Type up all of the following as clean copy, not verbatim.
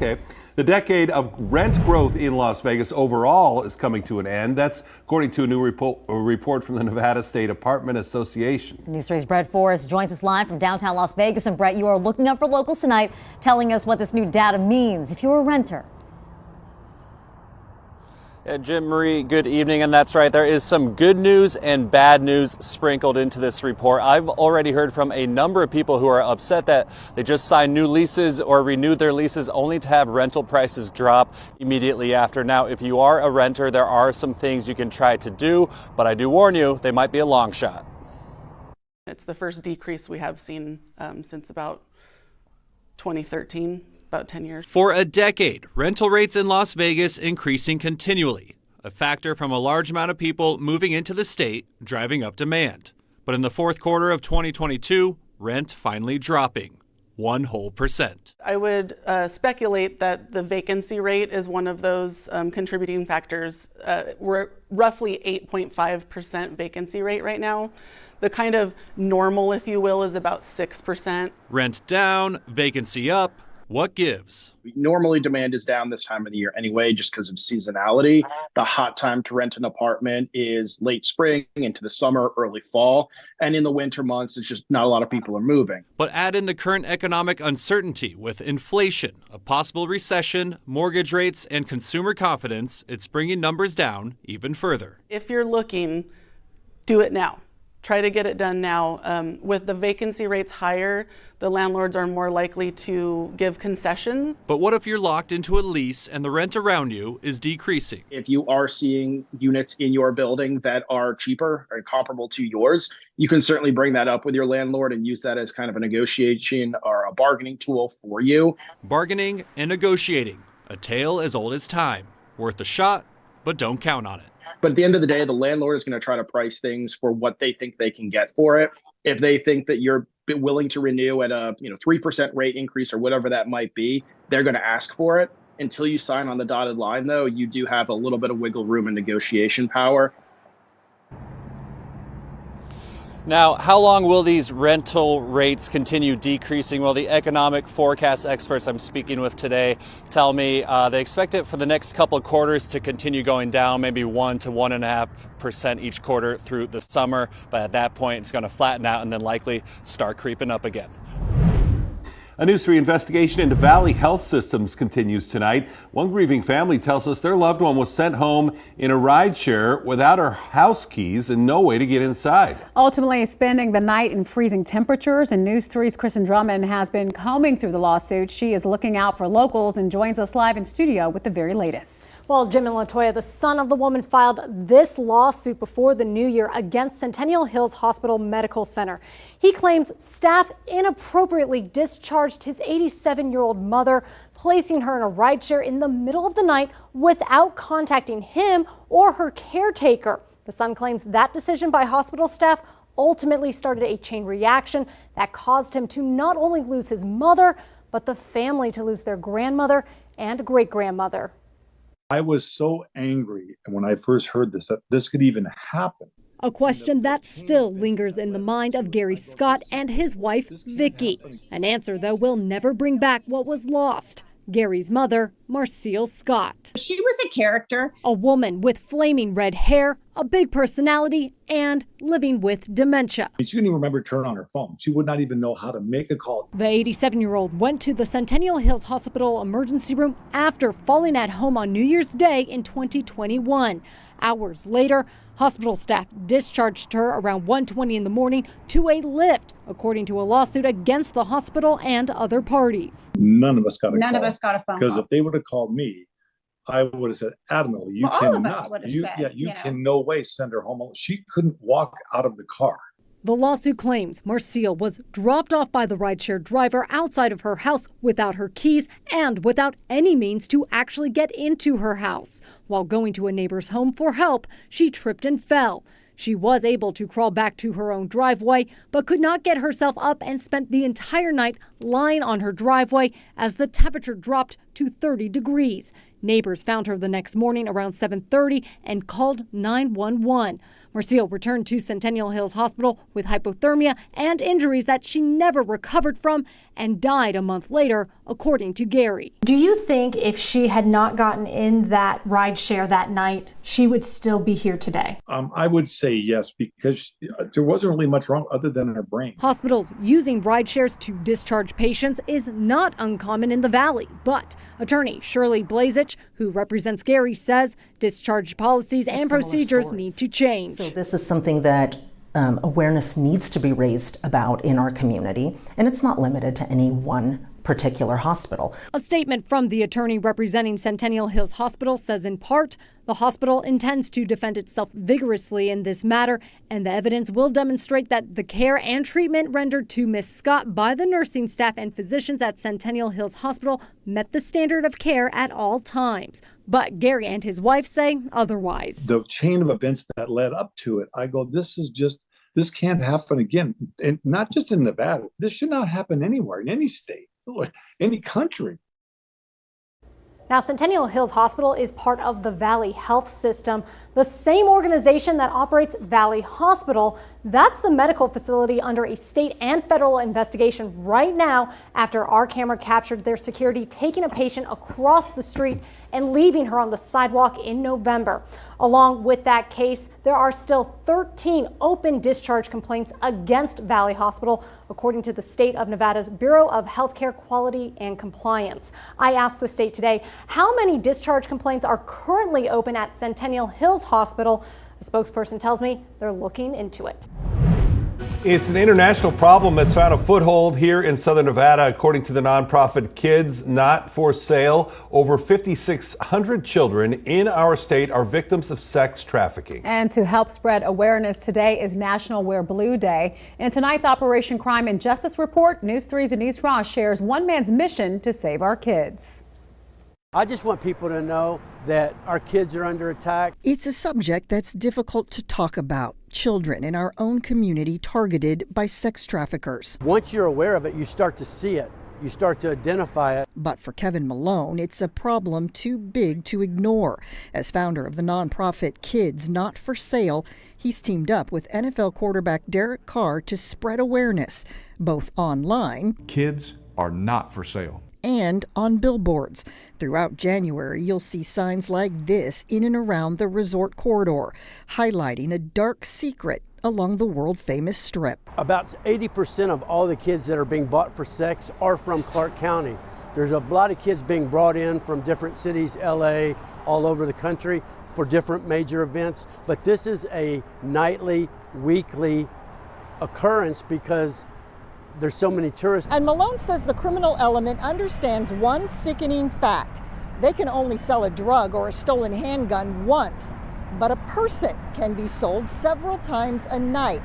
Okay. The decade of rent growth in Las Vegas overall is coming to an end. That's according to a new report from the Nevada State Apartment Association. News 3's Brett Forrest joins us live from downtown Las Vegas. And Brett, you are looking up for locals tonight, telling us what this new data means if you're a renter. Jim, Marie, good evening. And that's right, there is some good news and bad news sprinkled into this report. I've already heard from a number of people who are upset that they just signed new leases or renewed their leases only to have rental prices drop immediately after. Now, if you are a renter, there are some things you can try to do, but I do warn you, they might be a long shot. It's the first decrease we have seen since about 2013. About 10 years. For a decade, rental rates in Las Vegas increasing continually, a factor from a large amount of people moving into the state, driving up demand. But in the fourth quarter of 2022, rent finally dropping 1%. I would speculate that the vacancy rate is one of those contributing factors. We're at roughly 8.5% vacancy rate right now. The kind of normal, if you will, is about 6%. Rent down, vacancy up. What gives? Normally demand is down this time of the year anyway, just because of seasonality. The hot time to rent an apartment is late spring into the summer, early fall. And in the winter months, it's just not a lot of people are moving. But add in the current economic uncertainty with inflation, a possible recession, mortgage rates, and consumer confidence, it's bringing numbers down even further. If you're looking, do it now. Try to get it done now. With the vacancy rates higher, the landlords are more likely to give concessions. But what if you're locked into a lease and the rent around you is decreasing? If you are seeing units in your building that are cheaper or comparable to yours, you can certainly bring that up with your landlord and use that as kind of a negotiation or a bargaining tool for you. Bargaining and negotiating, a tale as old as time. Worth a shot, but don't count on it. But at the end of the day, the landlord is going to try to price things for what they think they can get for it. If they think that you're willing to renew at a 3% rate increase or whatever that might be, they're going to ask for it. Until you sign on the dotted line, though, you do have a little bit of wiggle room and negotiation power. Now, how long will these rental rates continue decreasing? Well, the economic forecast experts I'm speaking with today tell me they expect it for the next couple of quarters to continue going down, maybe 1 to 1.5% each quarter through the summer. But at that point, it's going to flatten out and then likely start creeping up again. A News 3 investigation into Valley Health Systems continues tonight. One grieving family tells us their loved one was sent home in a rideshare without her house keys and no way to get inside. Ultimately spending the night in freezing temperatures, and News 3's Kristen Drummond has been combing through the lawsuit. She is looking out for locals and joins us live in studio with the very latest. Well, Jim and Latoya, the son of the woman filed this lawsuit before the new year against Centennial Hills Hospital Medical Center. He claims staff inappropriately discharged his 87-year-old mother, placing her in a rideshare in the middle of the night without contacting him or her caretaker. The son claims that decision by hospital staff ultimately started a chain reaction that caused him to not only lose his mother, but the family to lose their grandmother and great-grandmother. I was so angry when I first heard this, that this could even happen. A question that still lingers in the mind of Gary Scott and his wife, Vicky. An answer, though, will never bring back what was lost. Gary's mother, Marcille Scott. She was a character. A woman with flaming red hair, a big personality, and living with dementia. She couldn't even remember to turn on her phone. She would not even know how to make a call. The 87-year-old went to the Centennial Hills Hospital emergency room after falling at home on New Year's Day in 2021. Hours later, hospital staff discharged her around 1:20 in the morning to a lift, according to a lawsuit against the hospital and other parties. None of us got a call. None of us got a phone call. Because if they would have called me, I would have said adamantly, you all cannot. Of us would have said, you can no way send her home. She couldn't walk out of the car. The lawsuit claims Marcille was dropped off by the rideshare driver outside of her house without her keys and without any means to actually get into her house. While going to a neighbor's home for help, she tripped and fell. She was able to crawl back to her own driveway, but could not get herself up and spent the entire night lying on her driveway as the temperature dropped to 30 degrees. Neighbors found her the next morning around 7:30 and called 911. Marcille returned to Centennial Hills Hospital with hypothermia and injuries that she never recovered from and died a month later, according to Gary. Do you think if she had not gotten in that ride share that night, she would still be here today? I would say yes, because there wasn't really much wrong other than her brain. Hospitals using ride shares to discharge patients is not uncommon in the Valley, but attorney Shirley Blazich, who represents Gary, says discharge policies and procedures need to change. So this is something that awareness needs to be raised about in our community, and it's not limited to any one particular hospital. A statement from the attorney representing Centennial Hills Hospital says in part, the hospital intends to defend itself vigorously in this matter, and the evidence will demonstrate that the care and treatment rendered to Miss Scott by the nursing staff and physicians at Centennial Hills Hospital met the standard of care at all times. But Gary and his wife say otherwise. The chain of events that led up to it, I go, this can't happen again. And not just in Nevada. This should not happen anywhere, in any state, any country. Now, Centennial Hills Hospital is part of the Valley Health System, the same organization that operates Valley Hospital. That's the medical facility under a state and federal investigation right now after our camera captured their security taking a patient across the street and leaving her on the sidewalk in November. Along with that case, there are still 13 open discharge complaints against Valley Hospital, according to the state of Nevada's Bureau of Healthcare Quality and Compliance. I asked the state today how many discharge complaints are currently open at Centennial Hills Hospital. A spokesperson tells me they're looking into it. It's an international problem that's found a foothold here in Southern Nevada, according to the nonprofit Kids Not For Sale. Over 5,600 children in our state are victims of sex trafficking. And to help spread awareness, today is National Wear Blue Day. In tonight's Operation Crime and Justice report, News 3's Denise Ross shares one man's mission to save our kids. I just want people to know that our kids are under attack. It's a subject that's difficult to talk about. Children in our own community targeted by sex traffickers. Once you're aware of it, you start to see it. You start to identify it. But for Kevin Malone, it's a problem too big to ignore. As founder of the nonprofit Kids Not For Sale, he's teamed up with NFL quarterback Derek Carr to spread awareness, both online. Kids are not for sale. And on billboards. Throughout January, you'll see signs like this in and around the resort corridor, highlighting a dark secret along the world-famous strip. About 80% of all the kids that are being bought for sex are from Clark County. There's a lot of kids being brought in from different cities, LA, all over the country for different major events. But this is a nightly, weekly occurrence because there's so many tourists. And Malone says the criminal element understands one sickening fact. They can only sell a drug or a stolen handgun once, but a person can be sold several times a night.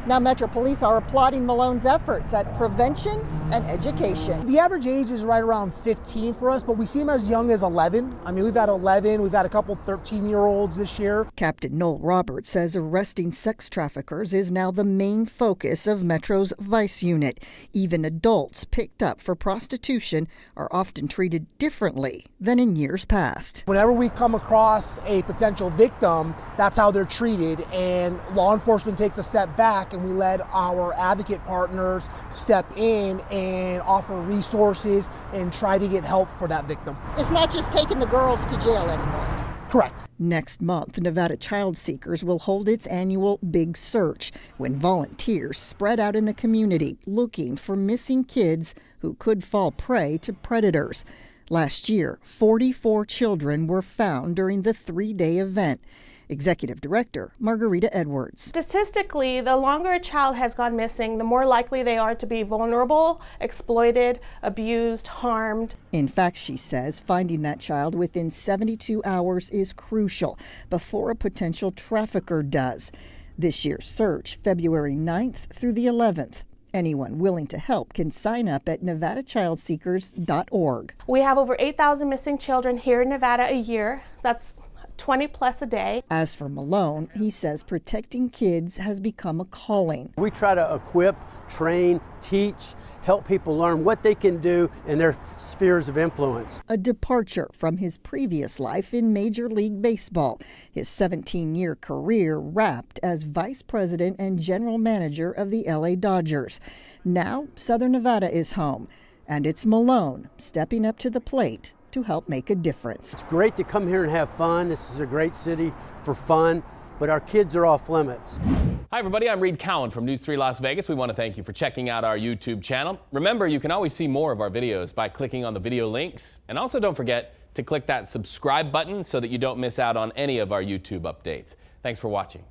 Now, Metro Police are applauding Malone's efforts at prevention and education. The average age is right around 15 for us, but we see them as young as 11. I mean, we've had 11, we've had a couple 13-year-olds this year. Captain Noel Roberts says arresting sex traffickers is now the main focus of Metro's Vice Unit. Even adults picked up for prostitution are often treated differently than in years past. Whenever we come across a potential victim, that's how they're treated, and law enforcement takes a step back and we let our advocate partners step in and offer resources and try to get help for that victim. It's not just taking the girls to jail anymore. Correct. Next month, Nevada Child Seekers will hold its annual Big Search, when volunteers spread out in the community looking for missing kids who could fall prey to predators. Last year, 44 children were found during the 3-day event. Executive Director Margarita Edwards. Statistically, the longer a child has gone missing, the more likely they are to be vulnerable, exploited, abused, harmed. In fact, she says finding that child within 72 hours is crucial before a potential trafficker does. This year's search, February 9th through the 11th. Anyone willing to help can sign up at nevadachildseekers.org. We have over 8,000 missing children here in Nevada a year. That's 20 plus a day. As for Malone, he says protecting kids has become a calling. We try to equip, train, teach, help people learn what they can do in their spheres of influence. A departure from his previous life in Major League Baseball. His 17-year career wrapped as vice president and general manager of the LA Dodgers. Now, Southern Nevada is home, and it's Malone stepping up to the plate to help make a difference. It's great to come here and have fun. This is a great city for fun, but our kids are off limits. Hi everybody, I'm Reed Cowan from News 3 Las Vegas. We want to thank you for checking out our YouTube channel. Remember, you can always see more of our videos by clicking on the video links. And also don't forget to click that subscribe button so that you don't miss out on any of our YouTube updates. Thanks for watching.